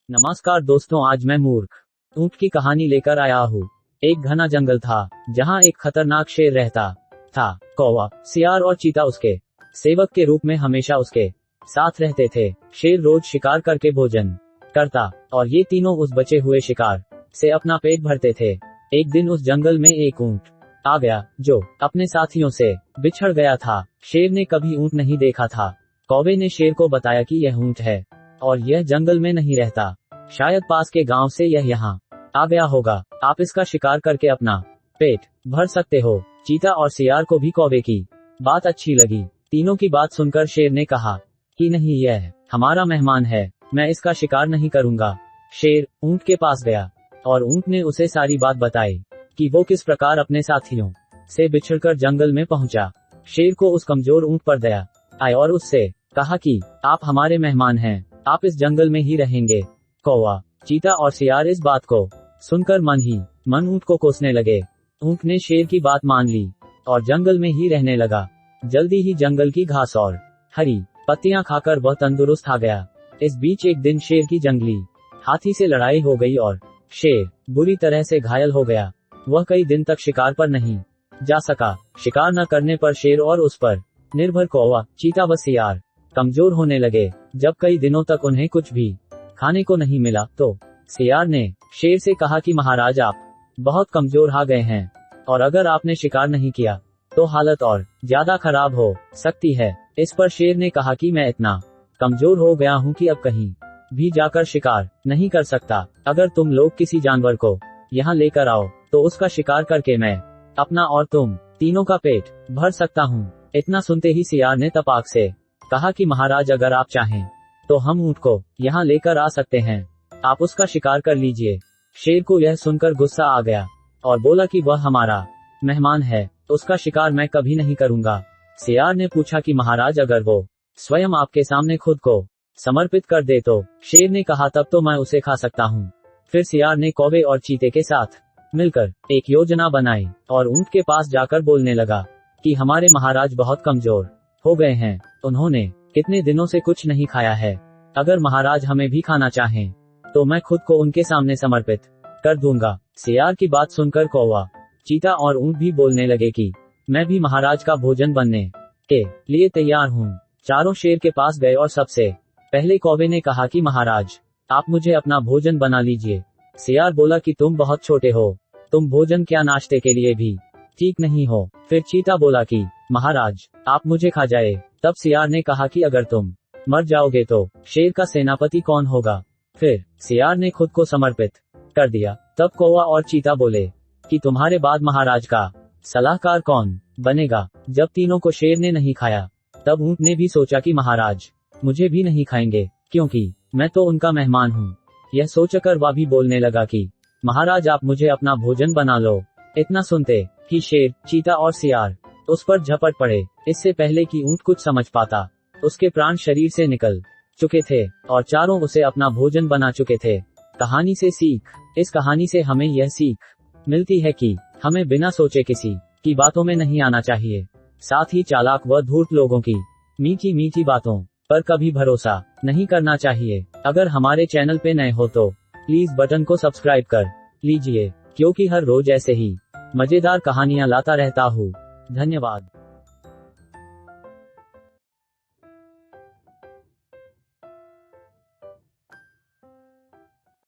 नमस्कार दोस्तों, आज मैं मूर्ख ऊंट की कहानी लेकर आया हूँ। एक घना जंगल था जहाँ एक खतरनाक शेर रहता था। कौवा, सियार और चीता उसके सेवक के रूप में हमेशा उसके साथ रहते थे। शेर रोज शिकार करके भोजन करता और ये तीनों उस बचे हुए शिकार से अपना पेट भरते थे। एक दिन उस जंगल में एक ऊंट आ गया जो अपने साथियों से बिछड़ गया था। शेर ने कभी ऊंट नहीं देखा था। कौवे ने शेर को बताया कि यह ऊंट है और यह जंगल में नहीं रहता, शायद पास के गांव से यह यहाँ आ गया होगा। आप इसका शिकार करके अपना पेट भर सकते हो। चीता और सियार को भी कौवे की बात अच्छी लगी। तीनों की बात सुनकर शेर ने कहा कि नहीं, यह हमारा मेहमान है, मैं इसका शिकार नहीं करूंगा। शेर ऊंट के पास गया और ऊंट ने उसे सारी बात बताई कि वो किस प्रकार अपने साथियों से बिछड़कर जंगल में पहुंचा। शेर को उस कमजोर ऊंट पर दया आई और उससे कहा कि आप हमारे मेहमान हैं, आप इस जंगल में ही रहेंगे। कौवा, चीता और सियार इस बात को सुनकर मन ही मन ऊंट को कोसने लगे। ऊंट ने शेर की बात मान ली और जंगल में ही रहने लगा। जल्दी ही जंगल की घास और हरी पत्तियां खाकर वह तंदुरुस्त आ गया। इस बीच एक दिन शेर की जंगली हाथी से लड़ाई हो गई और शेर बुरी तरह से घायल हो गया। वह कई दिन तक शिकार पर नहीं जा सका। शिकार न करने पर शेर और उस पर निर्भर कौवा, चीता व सियार कमजोर होने लगे। जब कई दिनों तक उन्हें कुछ भी खाने को नहीं मिला तो सियार ने शेर से कहा कि महाराज, आप बहुत कमजोर हो गए हैं और अगर आपने शिकार नहीं किया तो हालत और ज्यादा खराब हो सकती है। इस पर शेर ने कहा कि मैं इतना कमजोर हो गया हूँ कि अब कहीं भी जाकर शिकार नहीं कर सकता। अगर तुम लोग किसी जानवर को यहाँ लेकर आओ तो उसका शिकार करके मैं अपना और तुम तीनों का पेट भर सकता हूँ। इतना सुनते ही सियार ने तपाक से कहा कि महाराज, अगर आप चाहें तो हम ऊंट को यहाँ लेकर आ सकते हैं, आप उसका शिकार कर लीजिए। शेर को यह सुनकर गुस्सा आ गया और बोला कि वह हमारा मेहमान है, उसका शिकार मैं कभी नहीं करूंगा। सियार ने पूछा कि महाराज, अगर वो स्वयं आपके सामने खुद को समर्पित कर दे तो? शेर ने कहा, तब तो मैं उसे खा सकता हूँ। फिर सियार ने कौवे और चीते के साथ मिलकर एक योजना बनाई और ऊंट के पास जाकर बोलने लगा कि हमारे महाराज बहुत कमजोर हो गए हैं, उन्होंने कितने दिनों से कुछ नहीं खाया है। अगर महाराज हमें भी खाना चाहें तो मैं खुद को उनके सामने समर्पित कर दूंगा। सियार की बात सुनकर कौवा, चीता और ऊंट भी बोलने लगे कि मैं भी महाराज का भोजन बनने के लिए तैयार हूँ। चारों शेर के पास गए और सबसे पहले कौवे ने कहा कि महाराज, आप मुझे अपना भोजन बना लीजिए। सियार बोला कि तुम बहुत छोटे हो, तुम भोजन क्या नाश्ते के लिए भी ठीक नहीं हो। फिर चीता बोला कि महाराज, आप मुझे खा जाए। तब सियार ने कहा कि अगर तुम मर जाओगे तो शेर का सेनापति कौन होगा? फिर सियार ने खुद को समर्पित कर दिया। तब कौवा और चीता बोले कि तुम्हारे बाद महाराज का सलाहकार कौन बनेगा? जब तीनों को शेर ने नहीं खाया तब ऊंट ने भी सोचा कि महाराज मुझे भी नहीं खाएंगे, क्योंकि मैं तो उनका मेहमान हूँ। यह सोचकर वह भी बोलने लगा कि महाराज, आप मुझे अपना भोजन बना लो। इतना सुनते ही शेर, चीता और सियार उस पर झपट पड़े। इससे पहले कि ऊंट कुछ समझ पाता, उसके प्राण शरीर से निकल चुके थे और चारों उसे अपना भोजन बना चुके थे। कहानी से सीख। इस कहानी से हमें यह सीख मिलती है कि हमें बिना सोचे किसी की बातों में नहीं आना चाहिए। साथ ही चालाक व धूर्त लोगों की मीठी मीठी बातों पर कभी भरोसा नहीं करना चाहिए। अगर हमारे चैनल पे नए हो तो प्लीज बटन को सब्सक्राइब कर लीजिए, क्योंकि हर रोज ऐसे ही मजेदार कहानियां लाता रहता हूँ। धन्यवाद।